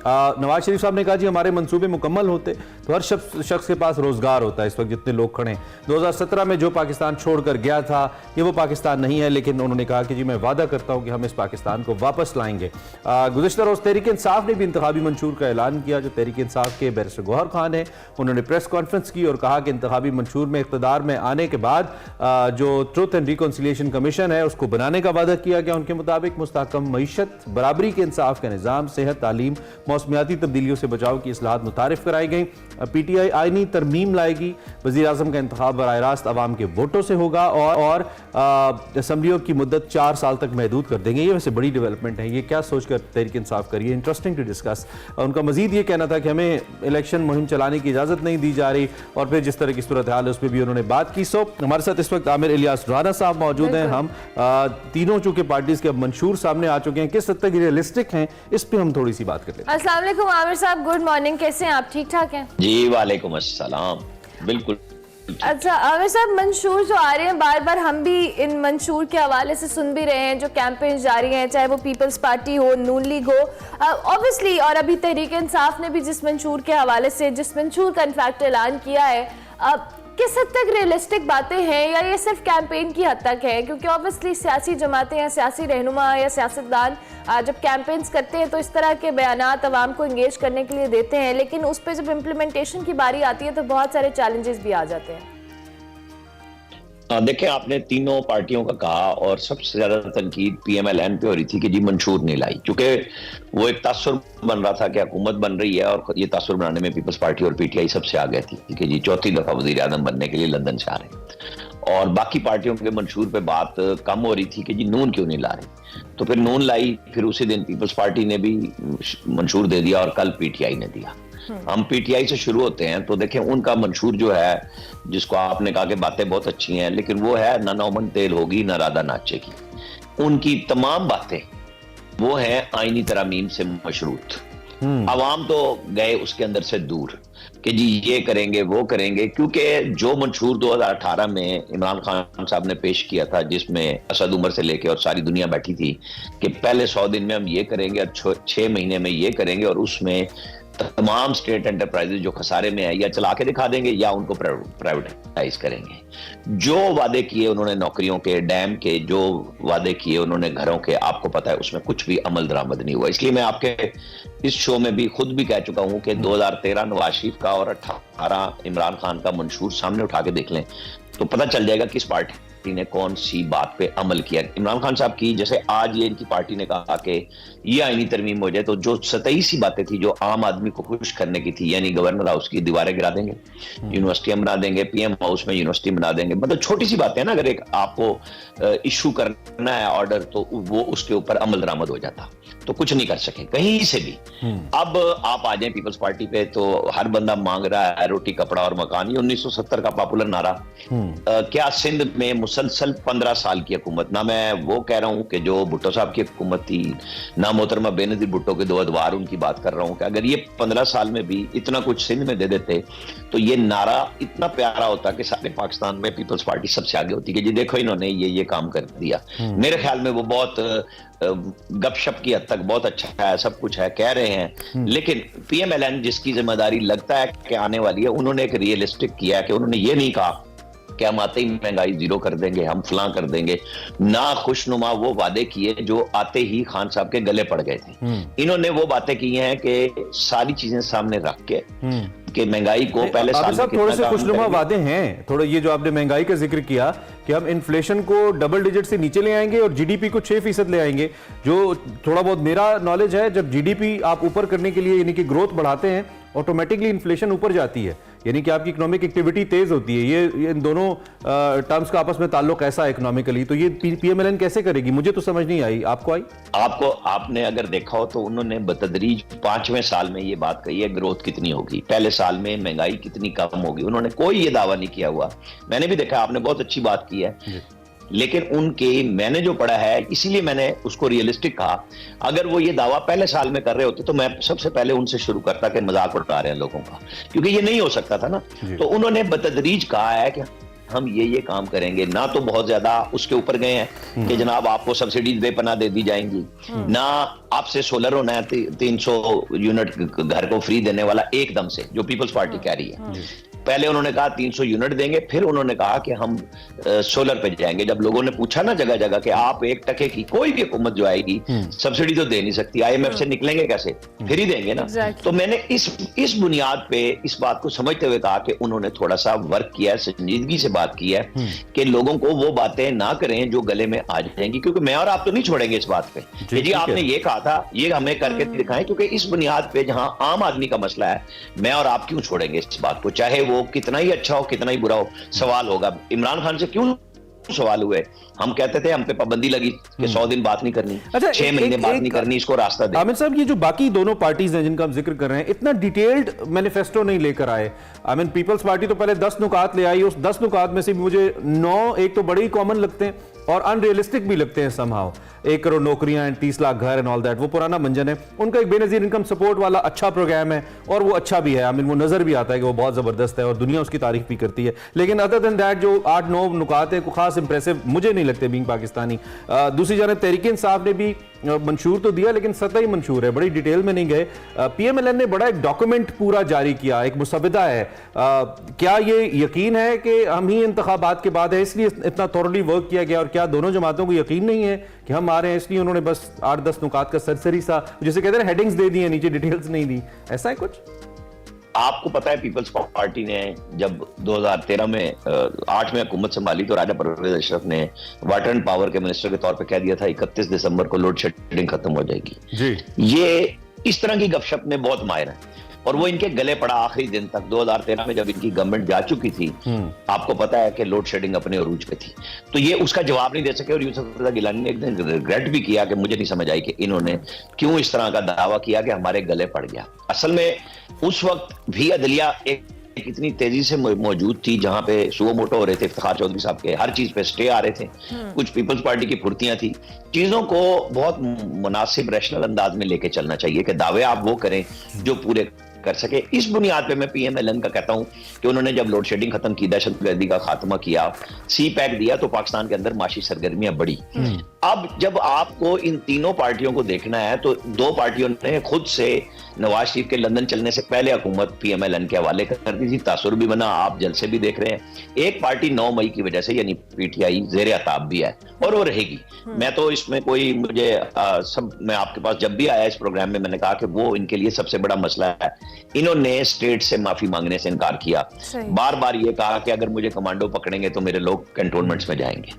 नवाज शरीफ साहब ने कहा जी हमारे मंसूबे मुकम्मल होते तो हर शख्स के पास रोजगार होता है। इस वक्त जितने लोग खड़े हैं, 2017 में जो पाकिस्तान छोड़कर गया था ये वो पाकिस्तान नहीं है, लेकिन उन्होंने कहा कि जी मैं वादा करता हूं कि हम इस पाकिस्तान को वापस लाएंगे। गुज़िश्ता रोज तहरीक इंसाफ ने भी इंतखाबी मंशूर का ऐलान किया। जो तहरीक इंसाफ के बैरिस्टर गौहर खान है, उन्होंने प्रेस कॉन्फ्रेंस की और कहा कि इंतखाबी मंशूर में इक़्तिदार में आने के बाद जो ट्रुथ एंड रिकॉन्सिलिएशन कमीशन है उसको बनाने का वादा किया गया। उनके मुताबिक मुस्तहकम मईशत, बराबरी के इंसाफ का निज़ाम, सेहत, तालीम, मौसमियाती तब्दीलियों से बचाव की इस्लाहात मुतारिफ कराई गई। PTI आईनी तरमीम लाएगी। वज़ीर आज़म का इंतखाब बराह रास्त अवाम के वोटों से होगा और असम्बलियों की मुद्दत 4 साल तक महदूद कर देंगे। ये वैसे बड़ी डेवलपमेंट है। ये क्या सोचकर तहरीक इंसाफ करिए, इंटरेस्टिंग टू डिस्कस। उनका मजीद ये कहना था कि हमें इलेक्शन मुहिम चलाने की इजाज़त नहीं दी जा रही और फिर जिस तरह की सूरत हाल है उस पर भी उन्होंने बात की। सो हमारे साथ इस वक्त आमिर इलियास राना साहब मौजूद हैं। हम तीनों चूंकि पार्टीज के अब मंशूर सामने आ चुके हैं, किस हद तक रियलिस्टिक हैं इस पर हम थोड़ी सी बात कर लेते हैं। अस्सलाम वालेकुम आमिर साहब, गुड मॉर्निंग, कैसे हैं आप? ठीक ठाक हैं जी? वालेकुम अस्सलाम, बिल्कुल। अच्छा आमिर साहब, मंशूर जो आ रहे हैं, बार बार हम भी इन मंशूर के हवाले से सुन भी रहे हैं, जो कैंपेन जारी हैं, चाहे वो पीपल्स पार्टी हो, नून लीग हो, ऑब्वियसली, और अभी तहरीक इंसाफ ने भी जिस मंशूर के हवाले से, जिस मंशूर का इनफैक्ट ऐलान किया है, किस हद तक रियलिस्टिक बातें हैं या ये सिर्फ कैंपेन की हद तक है? क्योंकि ऑब्वियसली सियासी जमातें या सियासी रहनुमा या सियासतदान जब कैंपेन्स करते हैं तो इस तरह के बयानात अवाम को इंगेज करने के लिए देते हैं, लेकिन उस पर जब इम्प्लीमेंटेशन की बारी आती है तो बहुत सारे चैलेंजेस भी आ जाते हैं। देखिए, आपने तीनों पार्टियों का कहा और सबसे ज्यादा तनकीद PMLN पे हो रही थी कि जी मंशूर नहीं लाई, क्योंकि वो एक तासुर बन रहा था कि हुकूमत बन रही है और ये तासुर बनाने में पीपल्स पार्टी और PTI सबसे आगे थी कि जी चौथी दफा वजीर आजम बनने के लिए लंदन से आ रहे हैं। और बाकी पार्टियों के मंशूर पे बात कम हो रही थी कि जी नून क्यों नहीं ला रही, तो फिर नून लाई, फिर उसी दिन पीपल्स पार्टी ने भी मंशूर दे दिया और कल PTI ने दिया। हम PTI से शुरू होते हैं तो देखें उनका मंशूर जो है, जिसको आपने कहा कि बातें बहुत अच्छी हैं, लेकिन वो है ना नौमन तेल होगी ना राधा नाचेगी। उनकी तमाम बातें वो है आईनी तरमीम से मशरूत। अवाम तो गए उसके अंदर से दूर कि जी ये करेंगे वो करेंगे, क्योंकि जो मंशूर 2018 में इमरान खान साहब ने पेश किया था, जिसमें असद उमर से लेके और सारी दुनिया बैठी थी कि पहले 100 दिन में हम ये करेंगे और 6 महीने में ये करेंगे, और उसमें तमाम स्टेट एंटरप्राइजेज जो खसारे में है या चला के दिखा देंगे या उनको प्राइवेटाइज करेंगे। जो वादे किए उन्होंने नौकरियों के, डैम के, जो वादे किए उन्होंने घरों के, आपको पता है उसमें कुछ भी अमल दरामद नहीं हुआ। इसलिए मैं आपके इस शो में भी खुद भी कह चुका हूं कि 2013 नवाज शरीफ का और 18 इमरान खान का मंशूर सामने उठा के देख लें तो पता चल जाएगा किस पार्टी ने कौन सी बात पे अमल किया। इमरान खान साहब की, जैसे आज ये इनकी पार्टी ने कहा कि ये आईनी तरमीम हो जाए, तो जो सतही सी बातें थी जो आम आदमी को खुश करने की थी, यानी गवर्नर हाउस की दीवारें गिरा देंगे, यूनिवर्सिटियां बना देंगे, PM हाउस में यूनिवर्सिटी बना देंगे, मतलब छोटी सी बातें ना, अगर एक आपको इशू करना है ऑर्डर तो वो उसके ऊपर अमल दरामद हो जाता, तो कुछ नहीं कर सके कहीं से भी। अब आप आ जाए पीपल्स पार्टी पे तो हर बंदा मांग रहा है रोटी कपड़ा और मकान। ये 1970 का पॉपुलर नारा, क्या सिंध में मुसलसल 15 साल की हुकूमत, ना मैं वो कह रहा हूं कि जो भुट्टो साहब की हुकूमत थी, ना मोहतरमा बेनजीर भुट्टो के 2 अदवार उनकी बात कर रहा हूं, कि अगर ये 15 साल में भी इतना कुछ सिंध में दे देते तो ये नारा इतना प्यारा होता कि सारे पाकिस्तान में पीपल्स पार्टी सबसे आगे होती कि जी देखो इन्होंने ये काम कर दिया। मेरे ख्याल में वो बहुत गपशप की हद तक बहुत अच्छा है, सब कुछ है, कह रहे हैं, लेकिन PMLN जिसकी जिम्मेदारी लगता है कि आने वाली है, उन्होंने एक रियलिस्टिक किया है कि उन्होंने ये नहीं कहा कि हम आते ही महंगाई 0 कर देंगे, हम फलां कर देंगे, ना खुशनुमा वो वादे किए जो आते ही खान साहब के गले पड़ गए थे। इन्होंने वो बातें की हैं कि सारी चीजें सामने रख के कि महंगाई को पहले साल में थोड़े से खुशनुमा वादे हैं। थोड़ा ये जो आपने महंगाई का जिक्र किया कि हम इन्फ्लेशन को डबल डिजिट से नीचे ले आएंगे और GDP को 6% ले आएंगे, जो थोड़ा बहुत मेरा नॉलेज है, जब GDP आप ऊपर करने के लिए यानी कि ग्रोथ बढ़ाते हैं ऑटोमेटिकली इन्फ्लेशन ऊपर जाती है, यानी कि आपकी इकोनॉमिक एक्टिविटी तेज होती है। ये इन दोनों टर्म्स का आपस में ताल्लुक ऐसा है इकोनॉमिकली, तो ये PMLN कैसे करेगी? मुझे तो समझ नहीं आई, आपको आई? आपने अगर देखा हो तो उन्होंने बतदरीज 5वें साल में ये बात कही है ग्रोथ कितनी होगी, पहले साल में महंगाई कितनी कम होगी, उन्होंने कोई ये दावा नहीं किया हुआ। मैंने भी देखा, आपने बहुत अच्छी बात की है, लेकिन उनके मैंने जो पढ़ा है, इसीलिए मैंने उसको रियलिस्टिक कहा। अगर वो ये दावा पहले साल में कर रहे होते तो मैं सबसे पहले उनसे शुरू करता कि मजाक उड़ा रहे हैं लोगों का, क्योंकि ये नहीं हो सकता था ना। तो उन्होंने बतदरीज कहा है कि हम ये काम करेंगे, ना तो बहुत ज्यादा उसके ऊपर गए हैं कि जनाब आपको सब्सिडीज बेपनाह दे दी जाएंगी, ना आपसे सोलर होना है 300 यूनिट घर को फ्री देने वाला एकदम से, जो पीपल्स पार्टी कह रही है। पहले उन्होंने कहा 300 यूनिट देंगे, फिर उन्होंने कहा कि हम सोलर पे जाएंगे। जब लोगों ने पूछा ना जगह जगह कि आप 1% की कोई भी हुकूमत जो आएगी सब्सिडी तो दे नहीं सकती, IMF से निकलेंगे कैसे, फिर ही देंगे ना। तो मैंने इस बुनियाद पे इस बात को समझते हुए कहा कि उन्होंने थोड़ा सा वर्क किया है, संजीदगी से बात की है कि लोगों को वो बातें ना करें जो गले में आ जाएंगी, क्योंकि मैं और आप तो नहीं छोड़ेंगे इस बात पे जी आपने ये कहा था, ये हमें करके दिखाएं, क्योंकि इस बुनियाद पे जहां आम आदमी का मसला है, मैं और आप क्यों छोड़ेंगे इस बात को, चाहे वो कितना ही अच्छा हो कितना ही बुरा हो। सवाल होगा इमरान खान से क्यों सवाल हुए, हम कहते थे हम पे पाबंदी लगी कि 100 दिन बात नहीं करनी, 6 महीने बात नहीं करनी, इसको रास्ता दे। आमिर साहब, ये जो बाकी दोनों पार्टीज हैं जिनका हम जिक्र कर रहे हैं, इतना डिटेल्ड मैनिफेस्टो नहीं लेकर आए। आई मीन पीपल्स पार्टी तो पहले 10 नुकात ले आई, उस 10 नुकात में से मुझे 9 एक तो बड़े ही कॉमन लगते हैं और अनरियलिस्टिक भी लगते हैं समहाउ। 1 करोड़ नौकरियां एंड 30 लाख घर एंड ऑल दैट, वो पुराना मंजन है। उनका एक बेनजीर इनकम सपोर्ट वाला अच्छा प्रोग्राम है और वो अच्छा भी है, आई मीन वो नजर भी आता है कि वो बहुत जबरदस्त है और दुनिया उसकी तारीफ भी करती है। लेकिन अदर देन दैट जो 8-9 नुकात है को खास इंप्रेसिव मुझे नहीं लगते बीइंग पाकिस्तानी। दूसरी जानब तहरीक इंसाफ ने भी मंशूर तो दिया, लेकिन सतही मंशूर है, बड़ी डिटेल में नहीं गए। PMLN ने बड़ा एक डॉक्यूमेंट पूरा जारी किया, एक मुसविदा है। क्या ये यकीन है कि हम ही इंतखाबात के बाद है इसलिए इतना थॉरली वर्क किया गया, और क्या दोनों जमातों को यकीन नहीं है कि हम आ रहे हैं इसलिए उन्होंने बस 8-10 नुकात का सरसरी सा, जिसे कहते हैं हेडिंग्स दे दी है, नीचे डिटेल्स नहीं दी, ऐसा है कुछ? आपको पता है पीपल्स पार्टी ने जब 2013 में 8 में हुकूमत संभाली तो राजा परवेज अशरफ ने वाटर एंड पावर के मिनिस्टर के तौर पे कह दिया था 31 दिसंबर को लोड शेडिंग खत्म हो जाएगी जी। ये इस तरह की गपशप में बहुत माहिर है और वो इनके गले पड़ा आखिरी दिन तक। 2013 में जब इनकी गवर्नमेंट जा चुकी थी, आपको पता है कि लोड शेडिंग अपने अरूज पे थी, तो ये उसका जवाब नहीं दे सके। और यूसुफ रजा गिलानी ने एक दिन रिग्रेट भी किया कि मुझे नहीं समझ आई कि इन्होंने क्यों इस तरह का दावा किया कि हमारे गले पड़ गया। असल में उस वक्त भी अदलिया एक इतनी तेजी से मौजूद थी जहां पे सुओ मोटो हो रहे थे इफ्तिखार चौधरी साहब के, हर चीज पे स्टे आ रहे थे, कुछ पीपल्स पार्टी की फुर्तियां थी। चीजों को बहुत मुनासिब रैशनल अंदाज में लेके चलना चाहिए कि दावे आप वो करें जो पूरे कर सके। इस बुनियाद पे मैं PMLN का कहता हूं कि उन्होंने जब लोड शेडिंग खत्म की, दहशतगर्दी का खात्मा किया, CPEC दिया, तो पाकिस्तान के अंदर माशी सरगर्मियां बढ़ी। अब जब आपको इन तीनों पार्टियों को देखना है तो 2 पार्टियों ने खुद से नवाज शरीफ के लंदन चलने से पहले हुकूमत PMLN के हवाले कर दी थी, तासुर भी बना, आप जलसे भी देख रहे हैं। एक पार्टी 9 मई की वजह से यानी PTI ज़ेरे अताब भी है और वो रहेगी। मैं तो इसमें कोई मुझे मैं आपके पास जब भी आया इस प्रोग्राम में मैंने कहा कि वो इनके लिए सबसे बड़ा मसला है। इन्होंने स्टेट से माफी मांगने से इनकार किया, बार बार ये कहा कि अगर मुझे कमांडो पकड़ेंगे तो मेरे लोग कैंटोनमेंट्स में जाएंगे।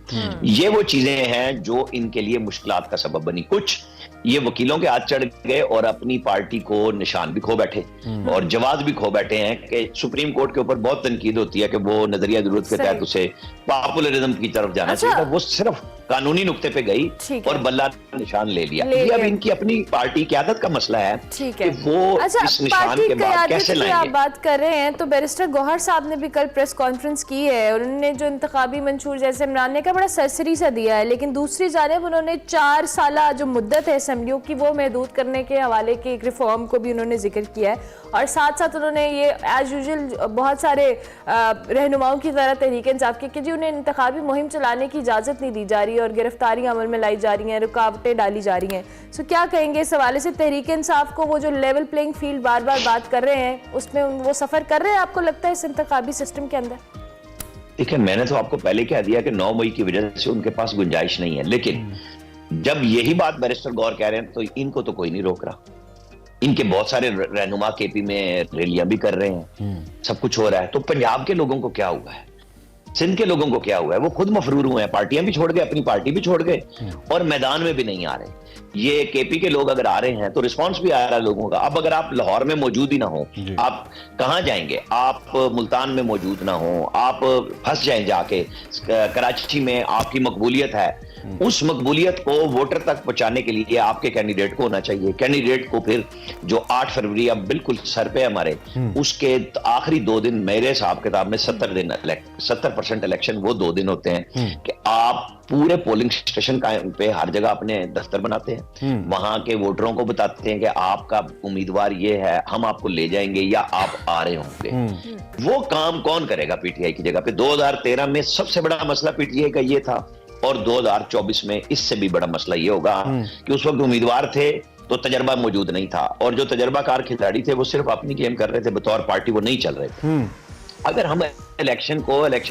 ये वो चीजें हैं जो इनके लिए मुश्किलात का सबब बनी। कुछ ये वकीलों के हाथ चढ़ गए और अपनी पार्टी को निशान भी खो बैठे और जवाब भी खो बैठे हैं कि सुप्रीम कोर्ट के ऊपर बहुत तनकीद होती है कि वो नजरिया जरूरत के तहत उसे पॉपुलरिज्म की तरफ जाना चाहिए था। वो सिर्फ कानूनी नुक्ते पे गई और बल्ला निशान ले लिया। ये अब इनकी अपनी पार्टी क़यादत का मसला है कि वो इस निशान के बाद कैसे लाएंगे। आप बात कर रहे हैं तो बैरिस्टर गौहर साहब ने भी कल प्रेस कॉन्फ्रेंस की है और उन्होंने जो इंतखाबी मंशूर जैसे इमरान ने का बड़ा सरसरी सा दिया है, लेकिन दूसरी जानिब उन्होंने 4 साल जो मुद्दत है असेंबलियों की वो महदूद करने के हवाले के एक रिफॉर्म को भी उन्होंने जिक्र किया है। और साथ साथ उन्होंने ये एज यूजुअल बहुत सारे रहनुमाओं की तरह तहरीक इंसाफ की कि जी उन्हें इंतखाबी मुहिम चलाने की इजाज़त नहीं दी जा रही और गिरफ्तारियां अमल में लाई जा रही हैं, रुकावटें डाली जा रही हैं। सो क्या कहेंगे इस हवाले से? तहरीक इंसाफ को वो जो लेवल प्लेइंग फील्ड बार बार बात कर रहे हैं उसमें वो सफ़र कर रहे हैं, आपको लगता है इस इंतखाबी सिस्टम के अंदर? देखिए, मैंने तो आपको पहले कह दिया कि 9 मई की वजह से उनके पास गुंजाइश नहीं है, लेकिन जब यही बात बैरिस्टर गौर कह रहे हैं तो इनको तो कोई नहीं रोक रहा। इनके बहुत सारे रहनुमा KP में रैलियां भी कर रहे हैं, सब कुछ हो रहा है। तो पंजाब के लोगों को क्या हुआ है, सिंध के लोगों को क्या हुआ है? वो खुद मफरूर हुए हैं, पार्टियां भी छोड़ गए, अपनी पार्टी भी छोड़ गए और मैदान में भी नहीं आ रहे। ये KP के लोग अगर आ रहे हैं तो रिस्पांस भी आ रहा है लोगों का। अब अगर आप लाहौर में मौजूद ही ना हो, आप कहां जाएंगे? आप मुल्तान में मौजूद ना हो, आप फंस जाएं जाके, कराची में आपकी मकबूलियत है उस मकबूलियत को वोटर तक पहुंचाने के लिए आपके कैंडिडेट को होना चाहिए। कैंडिडेट को फिर जो 8 फरवरी अब बिल्कुल सर पे हमारे, उसके आखिरी 2 दिन मेरे हिसाब किताब में 70% इलेक्शन वो 2 दिन होते हैं कि आप पूरे पोलिंग स्टेशन पे हर जगह अपने दफ्तर बनाते हैं, वहां के वोटरों को बताते हैं कि आपका उम्मीदवार ये है, हम आपको ले जाएंगे या आप आ रहे होंगे। वो काम कौन करेगा पीटीआई की जगह पे? 2013 में सबसे बड़ा मसला पीटीआई का ये था और 2024 में इससे भी बड़ा मसला ये होगा कि उस वक्त उम्मीदवार थे तो तजर्बा मौजूद नहीं था, और जो तजर्बाकार खिलाड़ी थे वो सिर्फ अपनी गेम कर रहे थे, बतौर पार्टी वो नहीं चल रहे थे। अगर हम इलेक्शन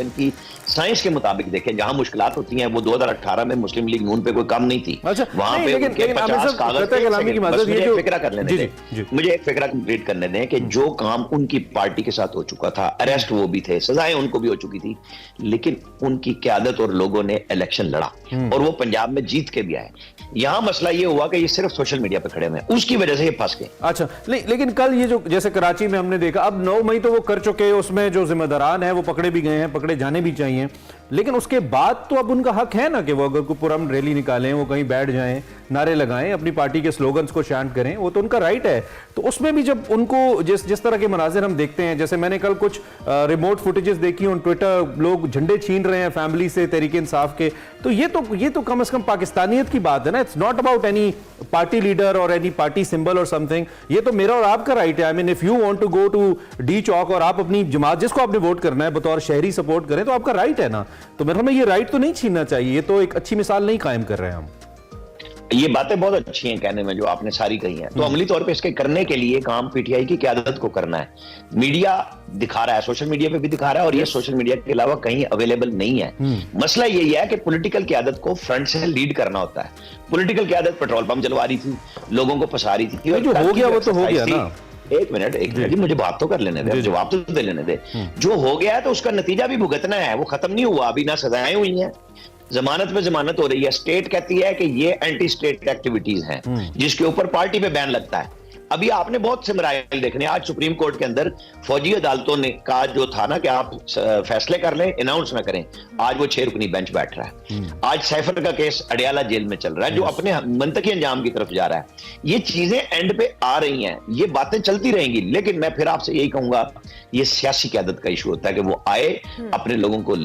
की साइंस के मुताबिक देखें, जहां मुश्किलात होती हैं, वो 2018 में मुस्लिम लीग नून पे कोई कम नहीं थी। अच्छा, वहां पे लेकिन 50 कागज थे। फिक्रा कर लेने दें, मुझे एक फिक्रा कंप्लीट करने दें कि जो काम उनकी पार्टी के साथ हो चुका था, अरेस्ट वो भी थे, सजाएं उनको भी हो चुकी थी, लेकिन उनकी क्यादत और लोगों ने इलेक्शन लड़ा और वो पंजाब में जीत के भी आए। यहां मसला ये हुआ कि ये सिर्फ सोशल मीडिया पे खड़े हुए हैं, उसकी वजह से ये फंस गए। अच्छा, लेकिन कल ये जो जैसे कराची में हमने देखा, अब 9 मई तो वो कर चुके हैं, उसमें जो जिम्मेदारान है वो पकड़े भी गए हैं, पकड़े जाने भी चाहिए, लेकिन उसके बाद तो अब उनका हक है ना कि वो अगर कोई पुरम रैली निकालें, वो कहीं बैठ जाएं, नारे लगाएं, अपनी पार्टी के स्लोगन्स को शांत करें, वो तो उनका राइट है। तो उसमें भी जब उनको जिस तरह के मनाजिर हम देखते हैं, जैसे मैंने कल कुछ रिमोट फुटेजेस देखी ऑन ट्विटर, लोग झंडे छीन रहे हैं फैमिली से तहरीक इंसाफ के, तो ये तो कम से कम पाकिस्तानियत की बात है ना। It's not about any party leader और एनी पार्टी सिंबल और समथिंग। ये तो मेरा और आपका राइट है। I mean if you want to go to the चौक और आप अपनी जमात जिसको आपने वोट करना है बतौर शहरी सपोर्ट करें, तो आपका राइट है ना। तो मेरे में ये राइट तो नहीं छीनना चाहिए। ये तो एक अच्छी मिसाल नहीं कायम कर रहे हैं हम। ये बातें बहुत अच्छी हैं कहने में, जो आपने सारी कही हैं, तो अमली तौर पे इसके करने के लिए काम पीटीआई की क़यादत को करना है। मीडिया दिखा रहा है, सोशल मीडिया पे भी दिखा रहा है, और ये सोशल मीडिया के अलावा कहीं अवेलेबल नहीं है। मसला यही है कि पॉलिटिकल क़यादत को फ्रंट से लीड करना होता है। पॉलिटिकल क़यादत पेट्रोल पंप जलवा रही थी, लोगों को फंसा रही थी, जो हो गया वो तो हो गया ना। एक मिनट जी, मुझे बात तो कर लेने दे, जवाब तो दे लेने दे। जो हो गया है तो उसका नतीजा भी भुगतना है, वो खत्म नहीं हुआ अभी, ना सजाएं हुई हैं, जमानत पे जमानत हो रही है। स्टेट कहती है कि ये एंटी स्टेट एक्टिविटीज हैं जिसके ऊपर पार्टी पे बैन लगता है। अभी आपने बहुत से मराइल देखने, आज सुप्रीम कोर्ट के अंदर फौजी अदालतों ने कहा जो था ना कि आप फैसले कर लें, अनाउंस ना करें, आज वो 6 रुकनी बेंच बैठ रहा है। आज सैफर का केस अडियाला जेल में चल रहा है, जो अपने मंतकी अंजाम की तरफ जा रहा है। ये चीजें एंड पे आ रही हैं, ये बातें चलती रहेंगी, लेकिन मैं फिर आपसे यही कहूंगा, ये सियासी क़यादत का इशू होता है कि वो आए, अपने लोगों को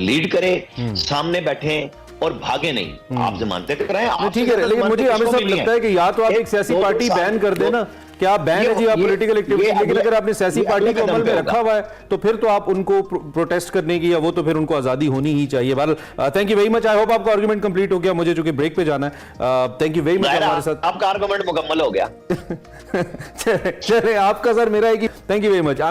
लीड करे, सामने बैठे और भागे नहीं। आप जमानतें कराएं, ठीक है, लेकिन मुझे हमेशा लगता है कि या तो आप एक सियासी पार्टी बैन कर देना, कि आप बैन है जी आप पॉलिटिकल एक्टिविटी, लेकिन अगर आपने सियासी पार्टी को अमल में रखा हुआ है तो फिर तो आप उनको प्रोटेस्ट करने की, या वो तो फिर उनको आजादी होनी ही चाहिए। बहरहाल thank you very much. I hope आपका आर्गुमेंट कंप्लीट हो गया, मुझे चूंकि ब्रेक पे जाना है। थैंक यू वेरी मच हमारे साथ। आपका आर्गुमेंट मुकम्मल हो गया। चले आपका सर, मेरा है कि थैंक यू वेरी मच।